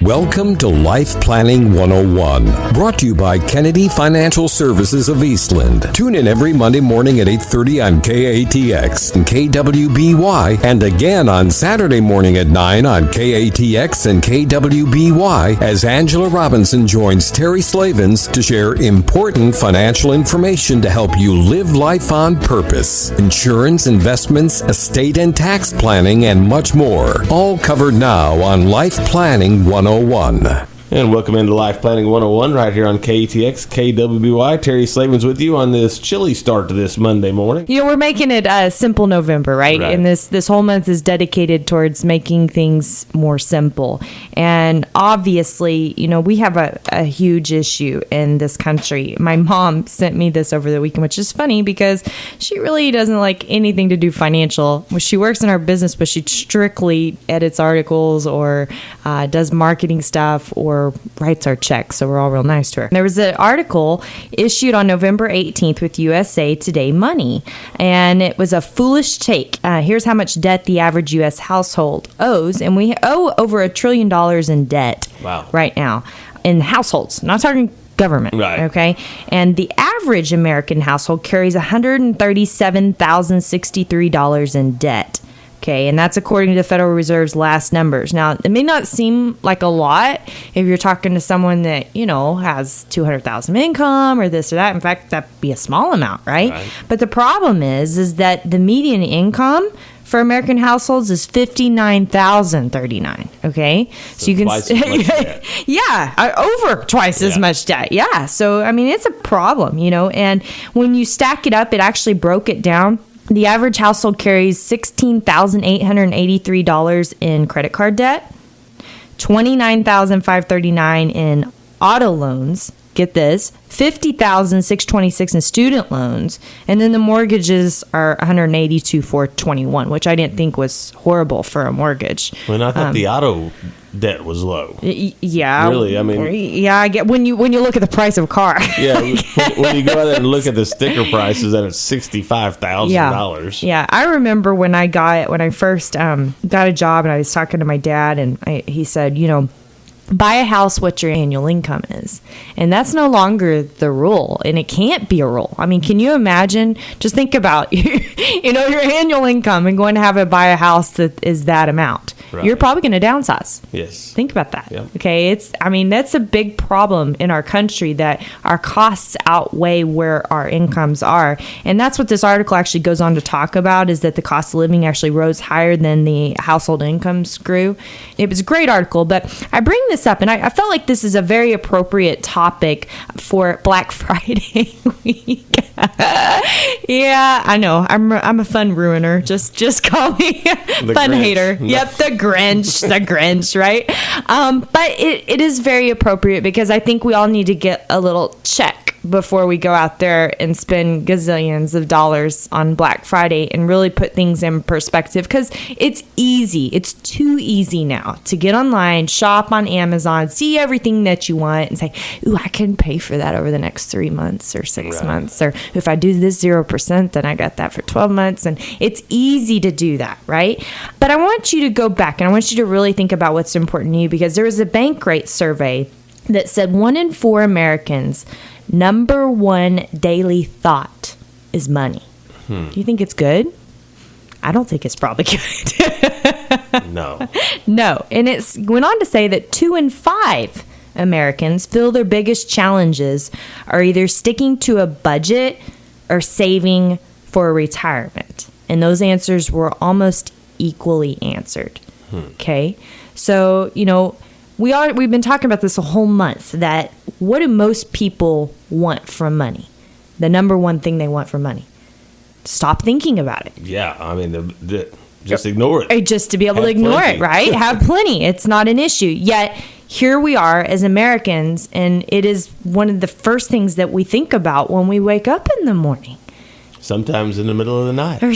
Welcome to Life Planning 101, brought to you by Kennedy Financial Services of Eastland. Tune in every Monday morning at 8:30 on KATX and KWBY, and again on Saturday morning at 9 on KATX and KWBY as Angela Robinson joins Terry Slavens to share important financial information to help you live life on purpose. Insurance, investments, estate and tax planning, and much more. All covered now on Life Planning 101. And welcome into Life Planning 101 right here on KATX, KWBY. Terry Slavens with you on this chilly start to this Monday morning. You know, we're making it a simple November, right? And this whole month is dedicated towards making things more simple. And obviously, you know, we have a huge issue in this country. My mom sent me this over the weekend, which is funny because she really doesn't like anything to do financial. She works in our business, but she strictly edits articles or does marketing stuff or writes our checks, so we're all real nice to her. There was an article issued on November 18th with USA Today Money, and it was a foolish take. Here's how much debt the average U.S. household owes, and we owe over $1 trillion in debt right now in households. Not talking government, okay? And the average American household carries $137,063 in debt. Okay, and that's according to the Federal Reserve's last numbers. Now, it may not seem like a lot if you're talking to someone that, you know, has $200,000 income or this or that. In fact, that'd be a small amount, right? But the problem is that the median income for American households is $59,039. Okay, so you can over twice as much debt. Yeah, so I mean it's a problem, you know. And when you stack it up, it actually broke it down. The average household carries $16,883 in credit card debt, $29,539 in auto loans. Get this, $50,626 in student loans, and then the mortgages are $182,421, which I didn't think was horrible for a mortgage. Well, I thought the auto debt was low. Yeah, really. I mean, yeah, I get when you look at the price of a car. Yeah, when you go out there and look at the sticker prices, and it's $65,000. Yeah, I remember when I first got a job, and I was talking to my dad, and he said, you know, buy a house what your annual income is. And that's no longer the rule, and it can't be a rule. I mean, can you imagine? Just think about you know, your annual income and going to have to buy a house that is that amount. You're probably going to downsize. Yes. Think about that. Yep. Okay, that's a big problem in our country, that our costs outweigh where our incomes are. And that's what this article actually goes on to talk about, is that the cost of living actually rose higher than the household incomes grew. It was a great article, but I bring this up, and I felt like this is a very appropriate topic for Black Friday week. Yeah, I know. I'm a fun ruiner. Just call me fun Grinch. Hater. Yep, the Grinch, right? But it is very appropriate because I think we all need to get a little check before we go out there and spend gazillions of dollars on Black Friday and really put things in perspective, because it's easy. It's too easy now to get online, shop on Amazon, see everything that you want and say, ooh, I can pay for that over the next 3 months or 6 months. Or if I do this 0%, then I got that for 12 months. And it's easy to do that, right? But I want you to go back and I want you to really think about what's important to you, because there was a Bankrate survey that said 1 in 4 Americans' number one daily thought is money. Do you think it's good? I don't think it's probably good. No. And it went on to say that 2 in 5 Americans feel their biggest challenges are either sticking to a budget or saving for retirement. And those answers were almost equally answered. Okay? So, you know, we've been talking about this a whole month, that what do most people want from money? The number one thing they want from money. Stop thinking about it. Yeah, I mean, just ignore it. Just to be able to ignore it, right? Have plenty. It's not an issue. Yet, here we are as Americans, and it is one of the first things that we think about when we wake up in the morning. Sometimes in the middle of the night. Or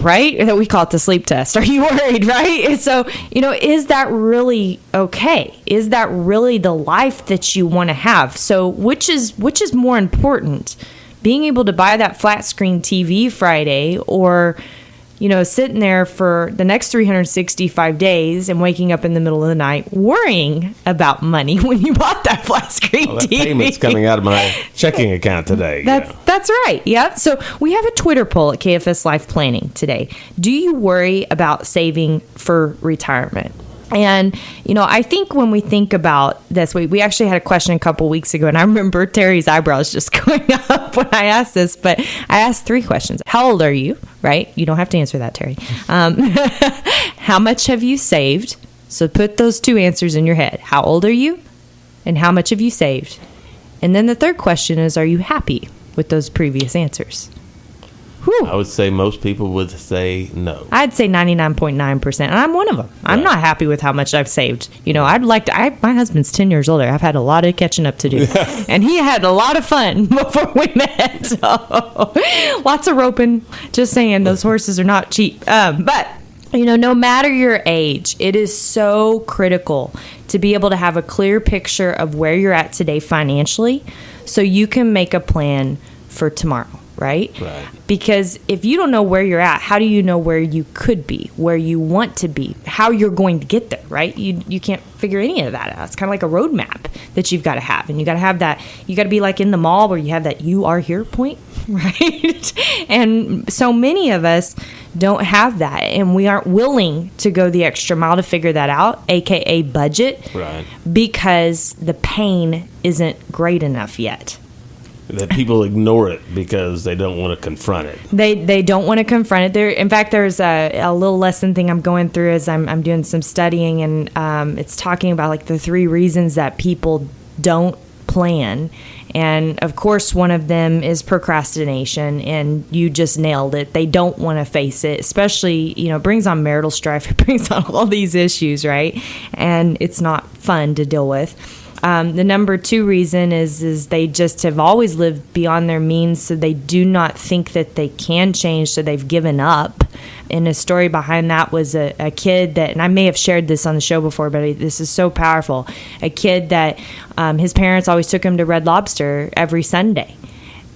right? We call it the sleep test. Are you worried, right? So, you know, is that really okay? Is that really the life that you want to have? So, which is more important? Being able to buy that flat screen TV Friday, or, sitting there for the next 365 days and waking up in the middle of the night worrying about money when you bought that flat screen Well, that TV. payment's coming out of my checking account today. That's right. Yep. So we have a Twitter poll at KFS Life Planning today. Do you worry about saving for retirement? And, I think when we think about this, we actually had a question a couple weeks ago, and I remember Terry's eyebrows just going up when I asked this, but I asked 3 questions. How old are you? Right? You don't have to answer that, Terry. How much have you saved? So put those 2 answers in your head. How old are you? And how much have you saved? And then the third question is, are you happy with those previous answers? Whew. I would say most people would say no. I'd say 99.9%, and I'm one of them. I'm Right. not happy with how much I've saved. I'd like to. My husband's 10 years older. I've had a lot of catching up to do, and he had a lot of fun before we met. So, lots of roping. Just saying, those horses are not cheap. But no matter your age, it is so critical to be able to have a clear picture of where you're at today financially, so you can make a plan for tomorrow. Right? Because if you don't know where you're at, how do you know where you could be, where you want to be, how you're going to get there, right? You can't figure any of that out. It's kind of like a roadmap that you've got to have. And you got to have that, you got to be like in the mall where you have that you are here point, right? And so many of us don't have that, and we aren't willing to go the extra mile to figure that out, AKA budget, Right. because the pain isn't great enough yet. That people ignore it because they don't want to confront it. They don't want to confront it. In fact, there's a little lesson thing I'm going through as I'm doing some studying, and it's talking about like the 3 reasons that people don't plan. And of course, one of them is procrastination, and you just nailed it. They don't want to face it, especially, it brings on marital strife. It brings on all these issues, right? And it's not fun to deal with. The number 2 reason is they just have always lived beyond their means, so they do not think that they can change, so they've given up. And a story behind that was a kid that, and I may have shared this on the show before, but this is so powerful. A kid that his parents always took him to Red Lobster every Sunday.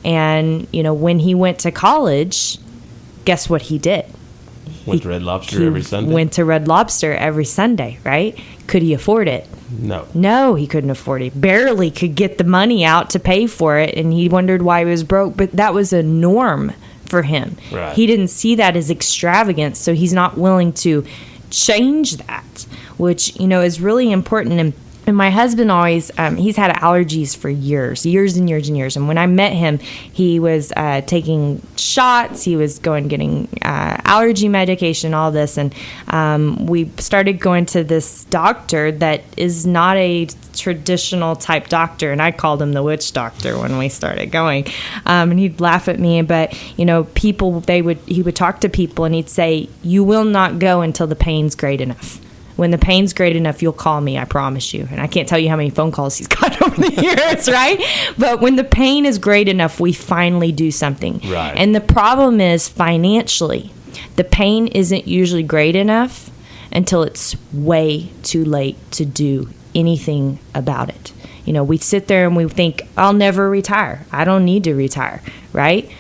And, when he went to college, guess what he did? Went to Red Lobster every Sunday? Went to Red Lobster every Sunday, right? Could he afford it? No, he couldn't afford it. Barely could get the money out to pay for it, and he wondered why he was broke. But that was a norm for him. Right. He didn't see that as extravagance, so he's not willing to change that, which, is really important. And my husband always, he's had allergies for years and years. And when I met him, he was taking shots. He was getting allergy medication, all this. And we started going to this doctor that is not a traditional type doctor. And I called him the witch doctor when we started going. And he'd laugh at me. But, people, he would talk to people and he'd say, you will not go until the pain's great enough. When the pain's great enough, you'll call me, I promise you. And I can't tell you how many phone calls he's got over the years, right? But when the pain is great enough, we finally do something. Right. And the problem is financially, the pain isn't usually great enough until it's way too late to do anything about it. We sit there and we think, I'll never retire. I don't need to retire, right?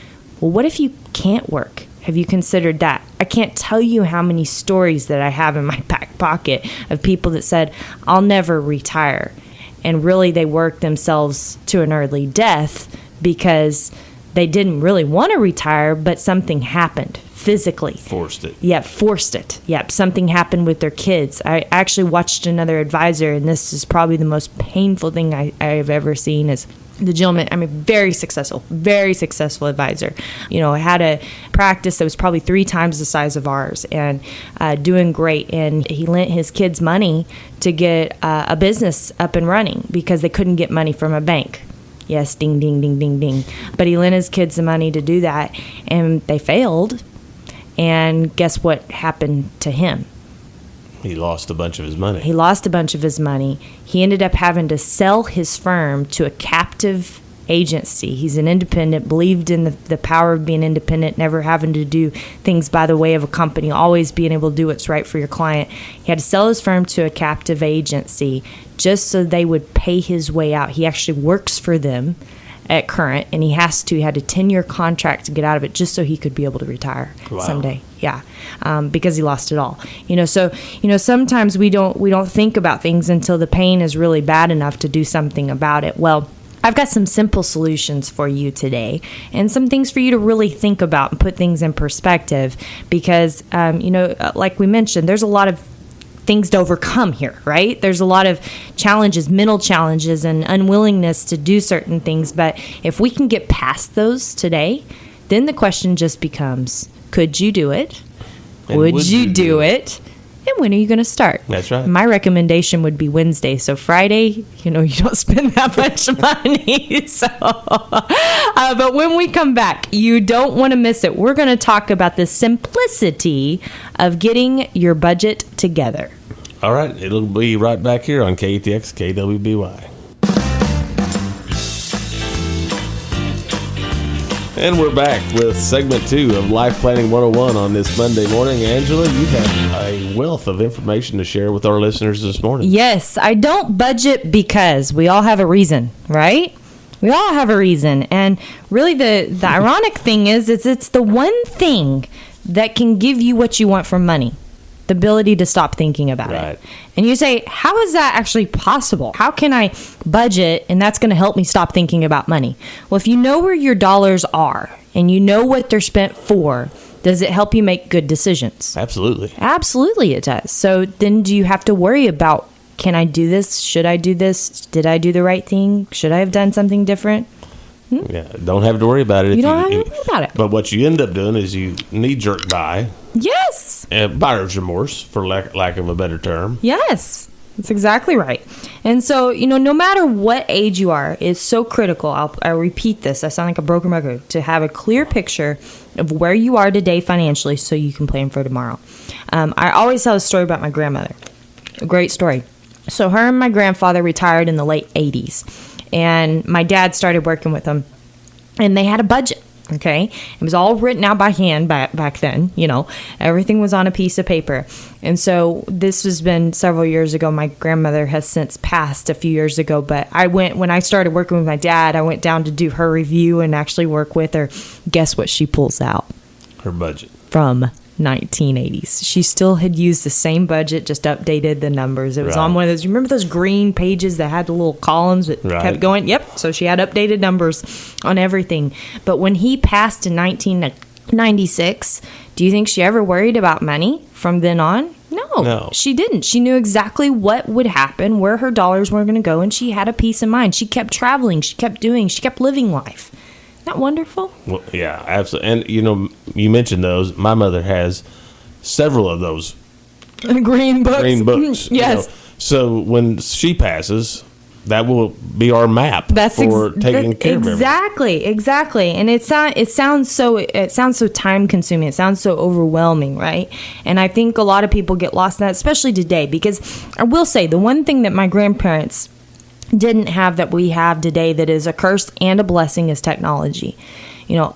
Well, what if you can't work? Have you considered that? I can't tell you how many stories that I have in my back pocket of people that said, I'll never retire. And really they worked themselves to an early death because they didn't really want to retire, but something happened physically. Forced it. Yeah, forced it. Yep, something happened with their kids. I actually watched another advisor, and this is probably the most painful thing I've ever seen is the gentleman, very successful advisor. Had a practice that was probably 3 times the size of ours and doing great. And he lent his kids money to get a business up and running because they couldn't get money from a bank. Yes, ding, ding, ding, ding, ding. But he lent his kids the money to do that, and they failed. And guess what happened to him? He lost a bunch of his money. He ended up having to sell his firm to a captive agency. He's an independent, believed in the power of being independent, never having to do things by the way of a company, always being able to do what's right for your client. He had to sell his firm to a captive agency just so they would pay his way out. He actually works for them at Current, and he had a 10-year contract to get out of it just so he could be able to retire someday. Yeah, because he lost it all. So sometimes we don't think about things until the pain is really bad enough to do something about it. Well, I've got some simple solutions for you today and some things for you to really think about and put things in perspective because, like we mentioned, there's a lot of things to overcome here, right? There's a lot of challenges, mental challenges and unwillingness to do certain things. But if we can get past those today, then the question just becomes, could you do it? Would you do it? And when are you going to start? That's right. My recommendation would be Wednesday. So Friday, you don't spend that much money. So, but when we come back, you don't want to miss it. We're going to talk about the simplicity of getting your budget together. All right. It'll be right back here on KATX KWBY. And we're back with segment 2 of Life Planning 101 on this Monday morning. Angela, you have a wealth of information to share with our listeners this morning. Yes, I don't budget because we all have a reason, right? We all have a reason. And really the ironic thing is it's the one thing that can give you what you want from money. The ability to stop thinking about it. And you say, how is that actually possible? How can I budget and that's going to help me stop thinking about money? Well, if you know where your dollars are and you know what they're spent for, does it help you make good decisions? Absolutely. Absolutely it does. So then do you have to worry about, can I do this? Should I do this? Did I do the right thing? Should I have done something different? Yeah, don't have to worry about it. You don't have to worry about it. But what you end up doing is you knee-jerk buy. Yes. Buyer's remorse, for lack of a better term. Yes, that's exactly right. And so, no matter what age you are, it's so critical. I'll repeat this. I sound like a broken record. To have a clear picture of where you are today financially so you can plan for tomorrow. I always tell a story about my grandmother. A great story. So her and my grandfather retired in the late 80s. And my dad started working with them. And they had a budget. Okay, it was all written out by hand back then. Everything was on a piece of paper. And so this has been several years ago. My grandmother has since passed a few years ago. But when I started working with my dad, I went down to do her review and actually work with her. Guess what she pulls out? Her budget. From 1980s. She still had used the same budget, just updated the numbers. It was on one of those, you remember those green pages that had the little columns that kept going? Yep. So she had updated numbers on everything. But when he passed in 1996, do you think she ever worried about money from then on? No, she didn't. She knew exactly what would happen, where her dollars were going to go, and she had a peace of mind. She kept traveling. She kept living life. Isn't that wonderful? Well, yeah, absolutely. And, you mentioned those. My mother has several of those. Green books. Yes. So when she passes, that will be our map for taking care of everything. Exactly. And it sounds so time consuming. It sounds so overwhelming, right? And I think a lot of people get lost in that, especially today, because I will say the one thing that my grandparents didn't have that we have today that is a curse and a blessing is technology.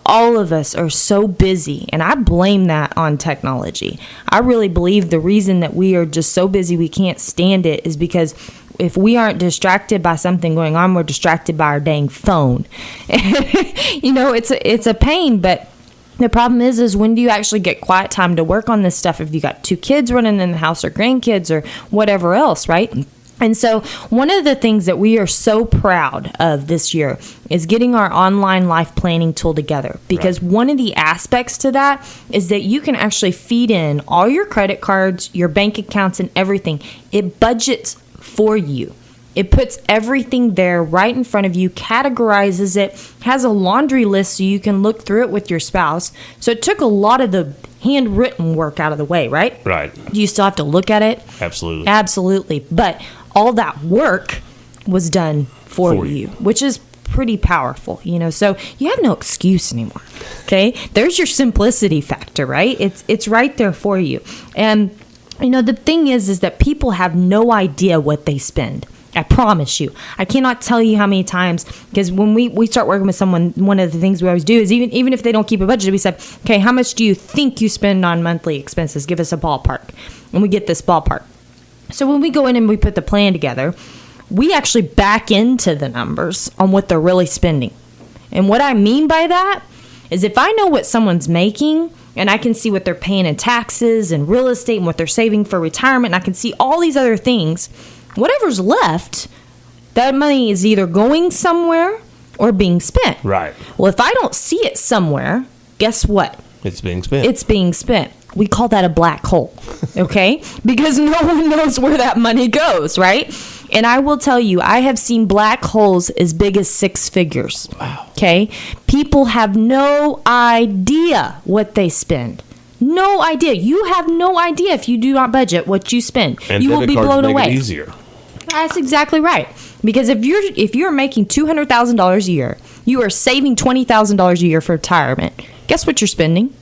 All of us are so busy, and I blame that on technology. I really believe the reason that we are just so busy we can't stand it is because if we aren't distracted by something going on, we're distracted by our dang phone. It's a pain, but the problem is when do you actually get quiet time to work on this stuff if you got 2 kids running in the house or grandkids or whatever else, right? And so one of the things that we are so proud of this year is getting our online life planning tool together, because one of the aspects to that is that you can actually feed in all your credit cards, your bank accounts, and everything. It budgets for you. It puts everything there right in front of you, categorizes it, has a laundry list so you can look through it with your spouse. So it took a lot of the handwritten work out of the way, right? Right. Do you still have to look at it? Absolutely. Absolutely. But all that work was done for you, which is pretty powerful, so you have no excuse anymore. Okay. There's your simplicity factor, right? It's right there for you. And, the thing is that people have no idea what they spend. I promise you. I cannot tell you how many times, because when we start working with someone, one of the things we always do is even if they don't keep a budget, we say, okay, how much do you think you spend on monthly expenses? Give us a ballpark. And we get this ballpark. So when we go in and we put the plan together, we actually back into the numbers on what they're really spending. And what I mean by that is if I know what someone's making and I can see what they're paying in taxes and real estate and what they're saving for retirement, and I can see all these other things, whatever's left, that money is either going somewhere or being spent. Right. Well, if I don't see it somewhere, guess what? It's being spent. It's being spent. We call that a black hole, okay? Because no one knows where that money goes, right? And I will tell you, I have seen black holes as big as 6 figures. Wow. Okay? People have no idea what they spend. No idea. You have no idea if you do not budget what you spend. And you will be debit cards blown make away. it easier. That's exactly right. Because if you're making $200,000 a year, you are saving $20,000 a year for retirement. Guess what you're spending?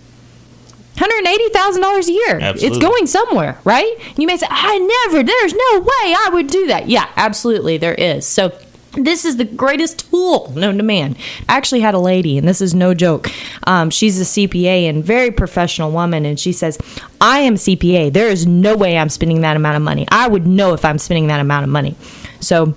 $180,000 a year. Absolutely. It's going somewhere, right? You may say, there's no way I would do that. Yeah, absolutely, there is. So this is the greatest tool known to man. I actually had a lady, and this is no joke. She's a CPA and very professional woman, and she says, I am CPA. There is no way I'm spending that amount of money. I would know if I'm spending that amount of money. So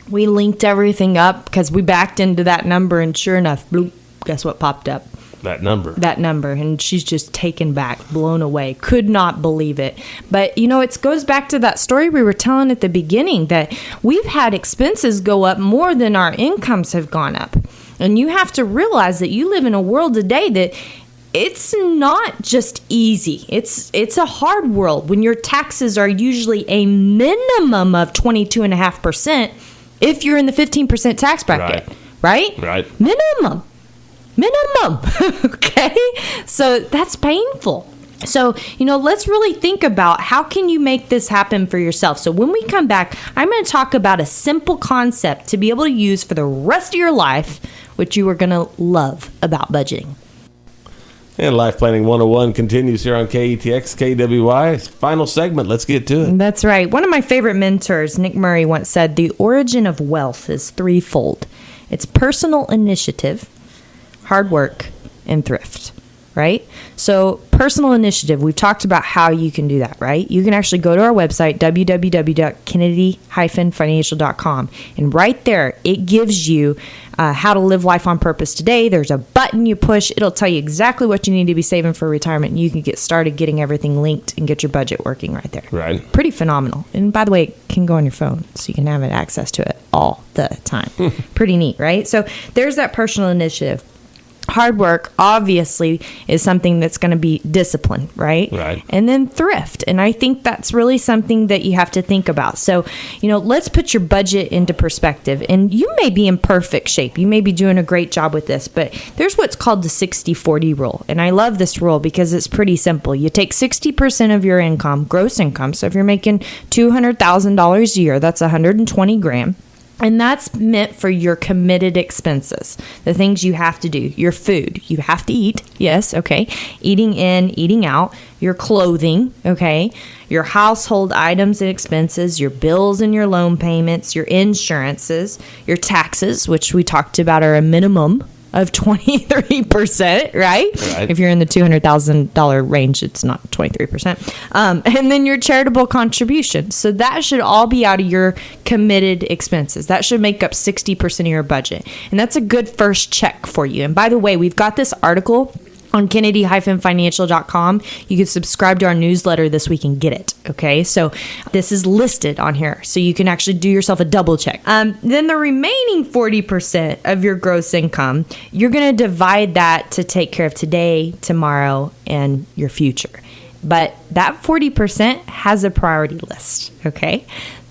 we linked everything up because we backed into that number, and sure enough, bloop, guess what popped up? That number. And she's just taken back, blown away, could not believe it. But it goes back to that story we were telling at the beginning, that we've had expenses go up more than our incomes have gone up. And you have to realize that you live in a world today that it's not just easy. It's a hard world when your taxes are usually a minimum of 22.5% if you're in the 15% tax bracket, right? Right. Minimum. Okay? So that's painful. So, let's really think about how can you make this happen for yourself. So when we come back, I'm going to talk about a simple concept to be able to use for the rest of your life, which you are going to love about budgeting. And Life Planning 101 continues here on KETX, KWY. Final segment. Let's get to it. That's right. One of my favorite mentors, Nick Murray, once said, the origin of wealth is threefold. It's personal initiative, hard work, and thrift, right? So personal initiative, we've talked about how you can do that, right? You can actually go to our website, www.kennedy-financial.com, and right there, it gives you how to live life on purpose today. There's a button you push. It'll tell you exactly what you need to be saving for retirement, and you can get started getting everything linked and get your budget working right there. Right. Pretty phenomenal. And by the way, it can go on your phone, so you can have access to it all the time. Pretty neat, right? So there's that personal initiative. Hard work, obviously, is something that's going to be discipline, right? Right. And then thrift. And I think that's really something that you have to think about. So, let's put your budget into perspective. And you may be in perfect shape. You may be doing a great job with this. But there's what's called the 60-40 rule. And I love this rule because it's pretty simple. You take 60% of your income, gross income. So if you're making $200,000 a year, that's $120,000. And that's meant for your committed expenses, the things you have to do, your food, you have to eat, yes, okay, eating in, eating out, your clothing, okay, your household items and expenses, your bills and your loan payments, your insurances, your taxes, which we talked about are a minimum of 23%, right? If you're in the $200,000 range, it's not 23%. And then your charitable contribution. So that should all be out of your committed expenses. That should make up 60% of your budget. And that's a good first check for you. And by the way, we've got this article on Kennedy-financial.com. You can subscribe to our newsletter this week and get it. Okay, so this is listed on here, so you can actually do yourself a double check. Then the remaining 40% of your gross income, you're going to divide that to take care of today, tomorrow, and your future. But that 40% has a priority list. Okay,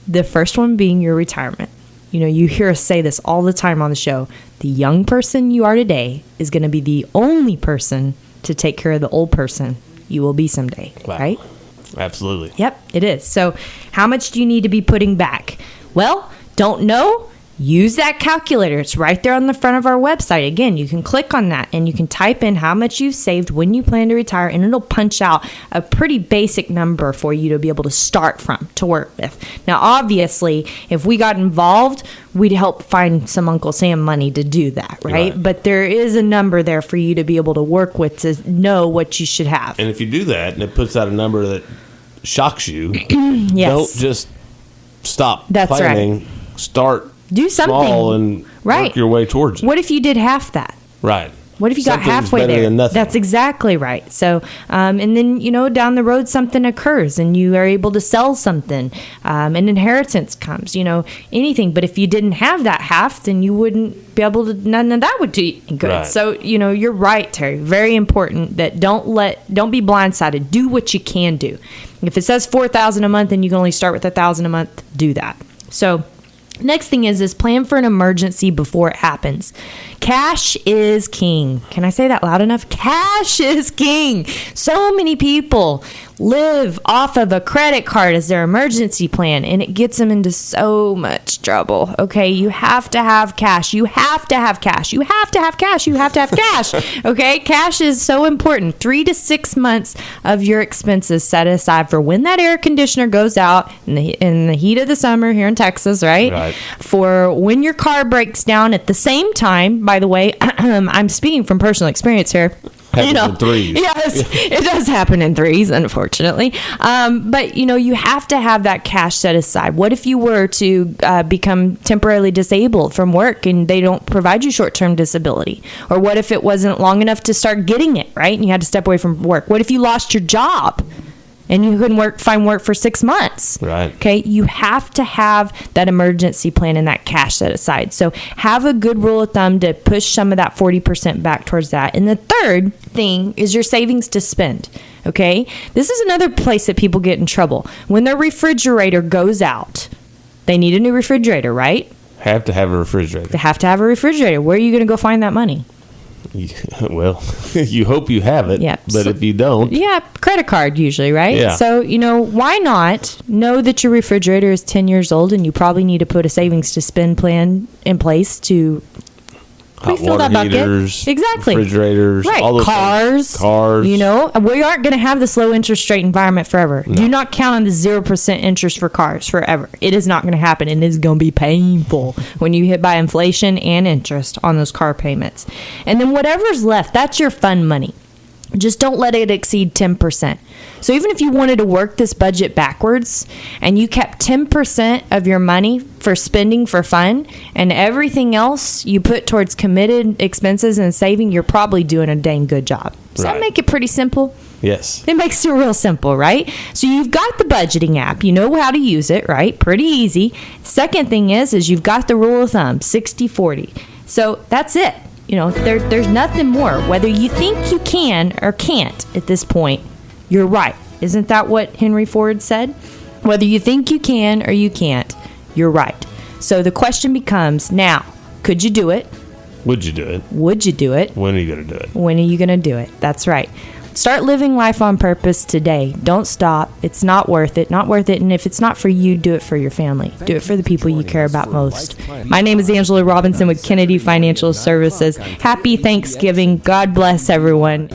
the first one being your retirement. You hear us say this all the time on the show. The young person you are today is going to be the only person to take care of the old person you will be someday, right? Absolutely. Yep, it is. So how much do you need to be putting back? Well, don't know? Use that calculator. It's right there on the front of our website. Again, you can click on that and you can type in how much you've saved when you plan to retire, and it'll punch out a pretty basic number for you to be able to start from, to work with. Now, obviously, if we got involved, we'd help find some Uncle Sam money to do that, right? But there is a number there for you to be able to work with to know what you should have. And if you do that and it puts out a number that shocks you, Yes. don't just stop That's planning. right. Start Do something. small and Right. work your way towards it. What if you did half that? Right. What if you got Something's halfway better there? than nothing. That's exactly right. So, and then, down the road something occurs and you are able to sell something. An inheritance comes, anything. But if you didn't have that half, then you wouldn't be able to, none of that would do you good. Right. So, you're right, Terry. Very important that don't be blindsided. Do what you can do. If it says $4,000 a month and you can only start with $1,000 a month, do that. So, next thing is plan for an emergency before it happens. Cash is king. Can I say that loud enough? Cash is king. So many people live off of a credit card as their emergency plan, and it gets them into so much trouble. Okay, you have to have cash. You have to have cash. You have to have cash. You have to have cash. Okay, cash is so important. 3 to 6 months of your expenses set aside for when that air conditioner goes out in the heat of the summer here in Texas, right? Right. For when your car breaks down at the same time. By the way, I'm speaking from personal experience here. Happens in threes. Yes, it does happen in threes, unfortunately. But, you have to have that cash set aside. What if you were to become temporarily disabled from work and they don't provide you short-term disability? Or what if it wasn't long enough to start getting it, right? And you had to step away from work. What if you lost your job and you couldn't find work for 6 months? Right. Okay, you have to have that emergency plan and that cash set aside. So have a good rule of thumb to push some of that 40% back towards that. And the third thing is your savings to spend. Okay, this is another place that people get in trouble. When their refrigerator goes out, they need a new refrigerator, right? Have to have a refrigerator. They have to have a refrigerator. Where are you going to go find that money? Well, you hope you have it, Yeah. but if you don't, Yeah, credit card usually, right? Yeah. So, why not know that your refrigerator is 10 years old and you probably need to put a savings to spend plan in place to hot refill water that bucket. heaters, Exactly. refrigerators, Right. all those Cars. things. Cars. We aren't going to have this low interest rate environment forever. Do not count on the 0% interest for cars forever. It is not going to happen, and it's going to be painful when you hit by inflation and interest on those car payments. And then whatever's left, that's your fun money. Just don't let it exceed 10%. So even if you wanted to work this budget backwards and you kept 10% of your money for spending for fun and everything else you put towards committed expenses and saving, you're probably doing a dang good job. Does that Right. make it pretty simple? Yes. It makes it real simple, right? So you've got the budgeting app. You know how to use it, right? Pretty easy. Second thing is you've got the rule of thumb, 60-40. So that's it. There's nothing more. Whether you think you can or can't at this point, you're right. Isn't that what Henry Ford said? Whether you think you can or you can't, you're right. So the question becomes, now, could you do it? Would you do it? Would you do it? When are you going to do it? When are you going to do it? That's right. Start living life on purpose today. Don't stop. It's not worth it. Not worth it. And if it's not for you, do it for your family. Do it for the people you care about most. My name is Angela Robinson with Kennedy Financial Services. Happy Thanksgiving. God bless everyone.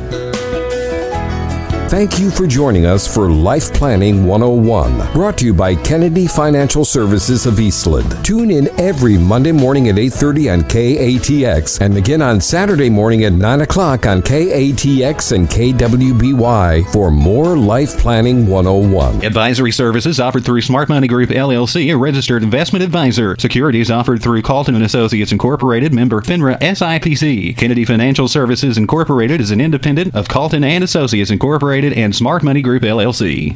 Thank you for joining us for Life Planning 101, brought to you by Kennedy Financial Services of Eastland. Tune in every Monday morning at 8:30 on KATX and again on Saturday morning at 9 o'clock on KATX and KWBY for more Life Planning 101. Advisory services offered through Smart Money Group LLC, a registered investment advisor. Securities offered through Calton & Associates Incorporated, member FINRA SIPC. Kennedy Financial Services Incorporated is an independent of Calton & Associates Incorporated and Smart Money Group LLC.